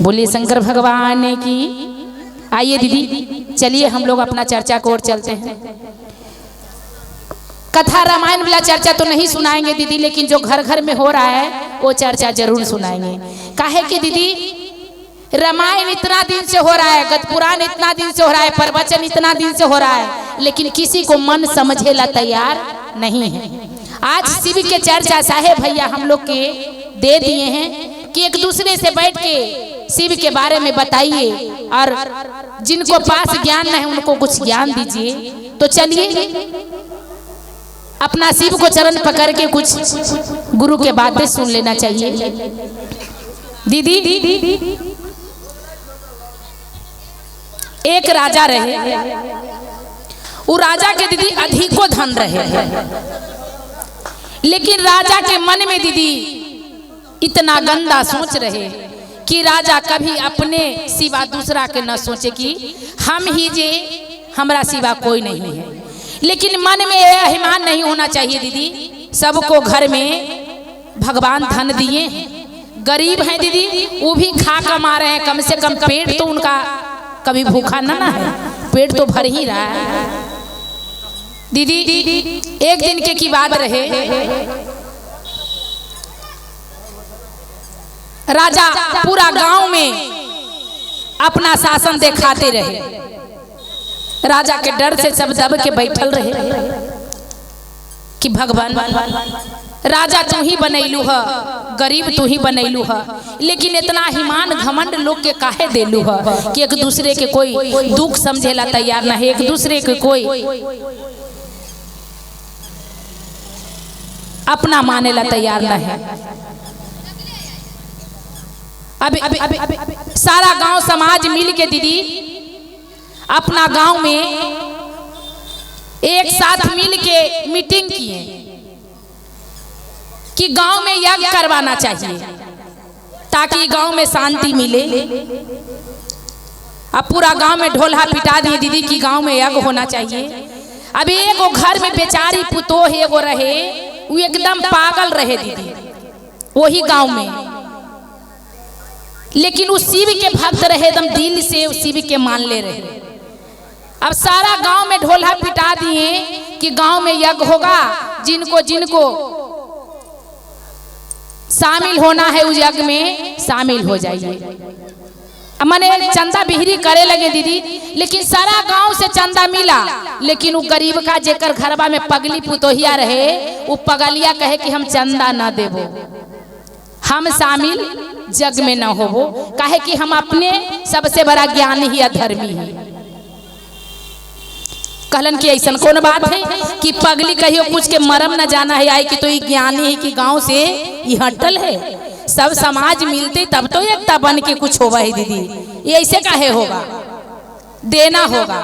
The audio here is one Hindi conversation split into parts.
बोलिए शंकर भगवान की। आइए दीदी, चलिए हम लोग अपना चर्चा को ओर चलते हैं। कथा रामायण वाला चर्चा तो नहीं सुनाएंगे दीदी, लेकिन जो घर घर में हो रहा है वो चर्चा जरूर सुनाएंगे। काहे कि दीदी रामायण इतना दिन से हो रहा है, गद पुराण इतना दिन से हो रहा है, प्रवचन इतना दिन से हो रहा है, लेकिन किसी को मन समझे ला तैयार नहीं है। आज शिव के चर्चा साहेब भैया हम लोग के दे दिए हैं कि एक दूसरे से बैठ के शिव के बारे में बताइए, और जिनको पास ज्ञान नहीं उनको कुछ ज्ञान दीजिए। तो चलिए अपना शिव को चरण पकड़ के कुछ गुरु के बातें सुन लेना चाहिए। दीदी एक राजा रहे, वो राजा के दीदी अधिको धन रहे, लेकिन राजा के मन में दीदी इतना गंदा सोच रहे कि राजा कभी अपने सिवा दूसरा के न सोचे कि हम ही जे हमारा सिवा कोई नहीं है। लेकिन मन में यह अभिमान नहीं होना चाहिए दीदी। सबको घर में भगवान धन दिए हैं, गरीब हैं दीदी, वो भी खा कमा रहे हैं, कम से कम पेट तो उनका कभी भूखा ना है, पेट तो भर ही रहा है। दीदी एक दिन के की बात रहे, राजा पूरा गांव में अपना शासन दिखाते रहे। राजा के डर से सब दब के बैठल रहे कि भगवान राजा तू ही बनैलू है, गरीब तू ही बनैलू है, लेकिन इतना हिमान घमंड लोग के काहे देलू है कि एक दूसरे के कोई दुख समझेला तैयार ना है, एक दूसरे के कोई अपना मानेला तैयार ना है। अभी सारा गांव समाज मिल के दीदी अपना गांव में एक साथ मिल के मीटिंग किए कि गांव में यज्ञ करवाना चाहिए ताकि गांव में शांति मिले। अब पूरा गांव में ढोलहा पिटा दिए दीदी कि गांव में यज्ञ होना चाहिए। अभी एगो घर में बेचारी पुतोह एगो रहे, वो एकदम पागल रहे दीदी वही गांव में, लेकिन उस शिव के भक्त रहे, एकदम दिल से उस शिव के मान ले रहे। अब सारा गांव में ढोलहा पिटा दिए कि गांव में यज्ञ होगा, जिनको जिनको शामिल होना है उस यज्ञ में शामिल हो जाइए। मैंने चंदा बिहरी करे लगे दीदी, लेकिन सारा गांव से चंदा मिला, लेकिन वो गरीब का जेकर घरवा में पगली पुतोहिया रहे, वो पगलिया कहे कि हम चंदा ना देबो, हम शामिल जग में न होबो, काहे कि हम अपने सबसे बड़ा ज्ञानी ही अधर्मी है। कहलन कि ऐसा कौन बात है कि पगली कहियो कुछ के मरम न जाना है, आई कि तो ये ज्ञानी है कि गांव से ये हटल है, सब समाज मिलते तब तो एकता बन के कुछ होगा है दीदी, ये ऐसे काहे होगा, देना होगा।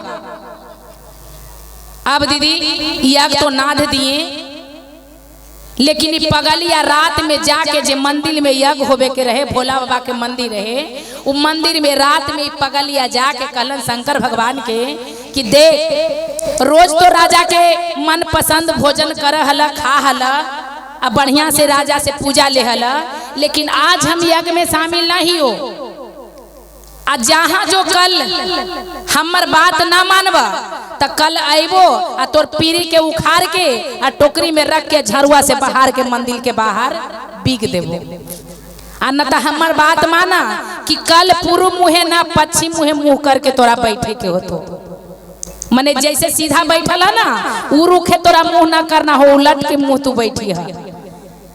अब दीदी यज्ञ तो नाद दिए, लेकिन पगलिया रात में जाके जे मंदिर में यज्ञ होवे के रहे, भोला बाबा के मंदिर रहे, वो मंदिर में रात में पगलिया जाके कहलन शंकर भगवान के कि देख रोज तो राजा के मन पसंद भोजन कर हला, खा हला, अब बढ़िया से राजा से पूजा ले हला, लेकिन आज हम यज्ञ में शामिल नहीं हो। आज जहाँ जो कल हमर बात ना मानवा तो कल आइबो आ तोर पीरी के उखाड़ के आ टोकरी में रख के झरुआ से बाहर के मंदिर के बाहर बिक देबो। आ न तो हमर बात माना कि कल पूर्व मुहे ना पश्चिम मुहे मुंह करके तोरा बैठे के हो। तो मने जैसे सीधा बैठल है ना, उ रुखे तोरा मुंह ना करना हो, उलट के मुंह तू बैठी है।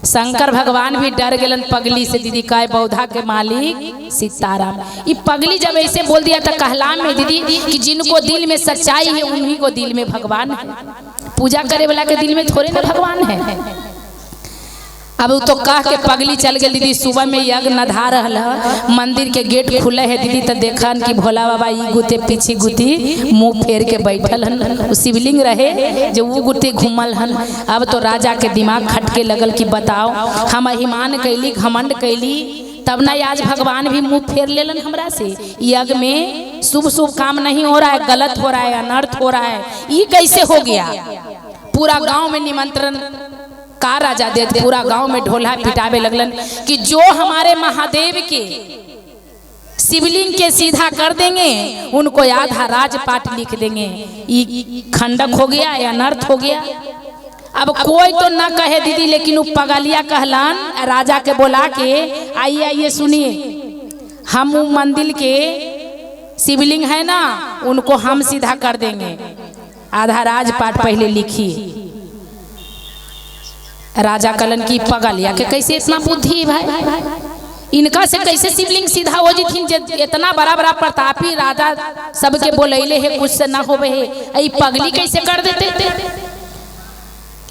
शंकर भगवान भी डर गेलन पगली से दीदी, काय बौधा के मालिक सीताराम। ये पगली जब ऐसे बोल दिया तो कहलाम में दीदी कि जिनको दिल में सच्चाई है उन्हीं को दिल में भगवान है, पूजा करे वाला के दिल में थोड़े ना भगवान है। अब तो कह के पगली चल गई दीदी। सुबह में यज्ञ नधा रहा, मंदिर के गेट खुले है दीदी, तो देखन कि भोला बाबा ई गुते पीछे गुती मुंह फेर के बैठल हन, शिवलिंग रहे जो वो गुते घूमल हन। अब तो राजा के दिमाग खटके लगल कि बताओ हम अभिमान कैली, घमंड कैली, तब ना आज भगवान भी मुंह फेर लेलन हमरा से। यज्ञ में शुभ शुभ काम नहीं हो रहा है, गलत हो रहा है, अनर्थ हो रहा है, ये कैसे हो गया। पूरा गांव में निमंत्रण का राजा देते, पूरा गांव में ढोला पिटावे लगलन कि जो हमारे महादेव के शिवलिंग के सीधा कर देंगे, उनको आधा राजपाट लिख देंगे। ये खंडक हो गया या अनर्थ हो गया। अब कोई तो ना कहे दीदी, लेकिन वो पगलिया कहलान राजा के बोला के, आइए आइए सुनिए, हम वो मंदिर के शिवलिंग है ना, उनको हम सीधा कर देंगे, आधा राजपाट पहले लिखिए। राजा कलन की पगलिया के कैसे इतना बुद्धि है भाई, इनका से कैसे शिवलिंग सीधा हो जिथिन, इतना बड़ा बड़ा प्रतापी राजा सबके बोलैले है, कुछ से ना होवे है, आई पगली कैसे कर देते थे।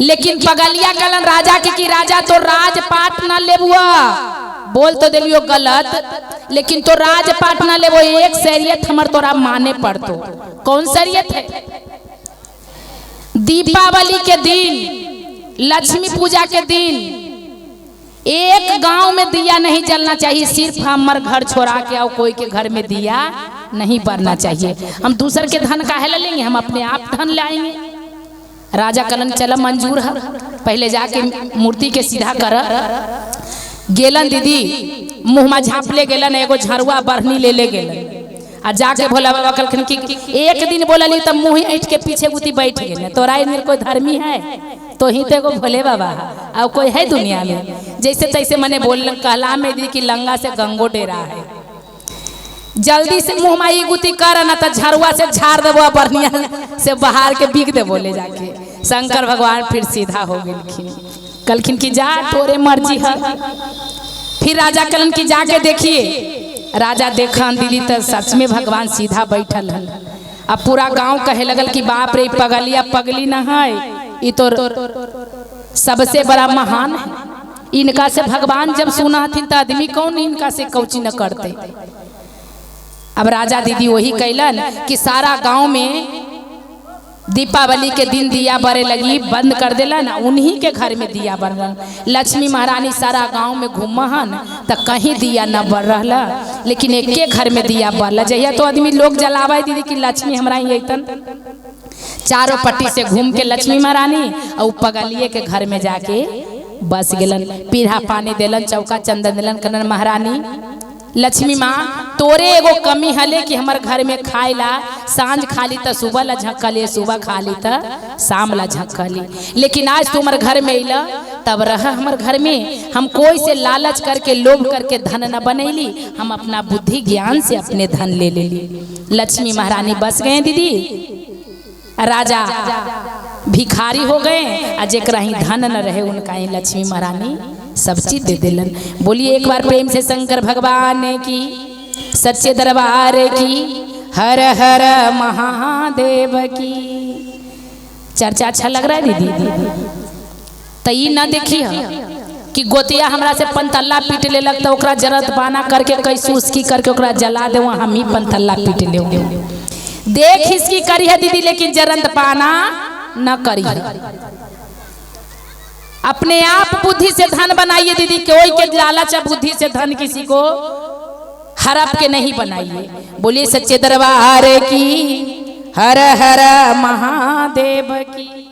लेकिन पगलिया कलन राजा के कि राजा तो राजपाट ना लेबुआ, बोल तो देलियो गलत, लेकिन तो राजपाट ना लेबो, एक शरीयत हमर तोरा माने पड़तो। कौन शरीयत है? दीपावली के दिन, लक्ष्मी पूजा के दिन एक गांव में दिया नहीं जलना चाहिए, सिर्फ हमार घर छोड़ा के और कोई के घर में दिया नहीं बरना चाहिए। हम दूसर के धन काहे ले लेंगे, हम अपने आप धन लाएंगे। राजा कलन चला मंजूर है, पहले जाके मूर्ति के सीधा कर गेलन। दीदी मुँह में झाँप ले गेलन, एगो झरुआ बरनी ले गेलन, आ जाके भोला बाबा कहलखिन कि एक दिन बोलली तब मुँह ऐठ के पीछे गुती बैठ गए, तोरा इधर कोई धर्मी है तो ही तो भोले बाबा और कोई है दुनिया में। जैसे तैसे मैंने बोल कहला में दी कि लंगा से गंगो डेरा है, जल्दी से मुँह माई गुती कर ना तो झरुआ से झाड़ देबो, बढ़िया से बाहर के बिक दे बोले जाके। शंकर भगवान फिर सीधा हो गए, कहलखिन कि जा तोरे मर्जी है। फिर राजा कलन की जाके देखिए, राजा देखन दीदी तो सच में भगवान सीधा बैठल है। अब पूरा गांव कहे लगल कि बाप रे पगलिया पगली न है, ये तो सबसे बड़ा महान है, इनका से भगवान जब सुना थी तो आदमी कौन इनका से कौची न करते। अब राजा दीदी वही कैलन कि सारा गांव में दीपावली के दिन दिया बरे लगी, बंद कर देलन, उन्हीं के घर में दिया बरल। लक्ष्मी महारानी सारा गांव में घूमहन तो कहीं दिया न बर रहा, लेकिन एक के घर में दिया बरल। जहिया तो आदमी लोग जलावे दीदी कि लक्ष्मी हमारा अतन, चारों पट्टी से घूम के लक्ष्मी महारानी और पगलिए के घर में जाके बस गेलन। पीढ़ा पानी देलन, चौका चंदन देलन, कनन महारानी लक्ष्मी माँ तोरे एगो कमी हले कि हमार घर में खाइला, सांझ खाली तो सुबह ला झक्कली, सुबह खाली तो शाम ला झक्कली, लेकिन आज तुम्हारे घर में अला तब रह हमार घर में। हम कोई से लालच करके लोभ करके धन न बनैली, हम अपना बुद्धि ज्ञान से अपने धन ले ली। लक्ष्मी महारानी बस गए दीदी, राजा भिखारी हो गए, आ जेकरा ही धन न रहे उनका ही लक्ष्मी महारानी सब चीज दे दिलन। बोलिए एक बार प्रेम से शंकर भगवान की, सच्चे दरबार की, हर हर महादेव की। चर्चा अच्छा लग रहा है दीदी? तो ये ना देखी कि गोतिया हमरा से पंतल्ला पीट ले लगता, ओकरा जरत बाना करके कैसे उसकी करके ओकरा जला दे, हम ही पंतल्ला पीट ले। देख इसकी करी है दीदी, लेकिन जरत पाना न करी है। अपने आप बुद्धि से धन बनाइए दीदी, कोई के लालच बुद्धि से धन किसी को हड़प के नहीं बनाइए। बोलिए सच्चे दरबार की, हर हर महादेव की।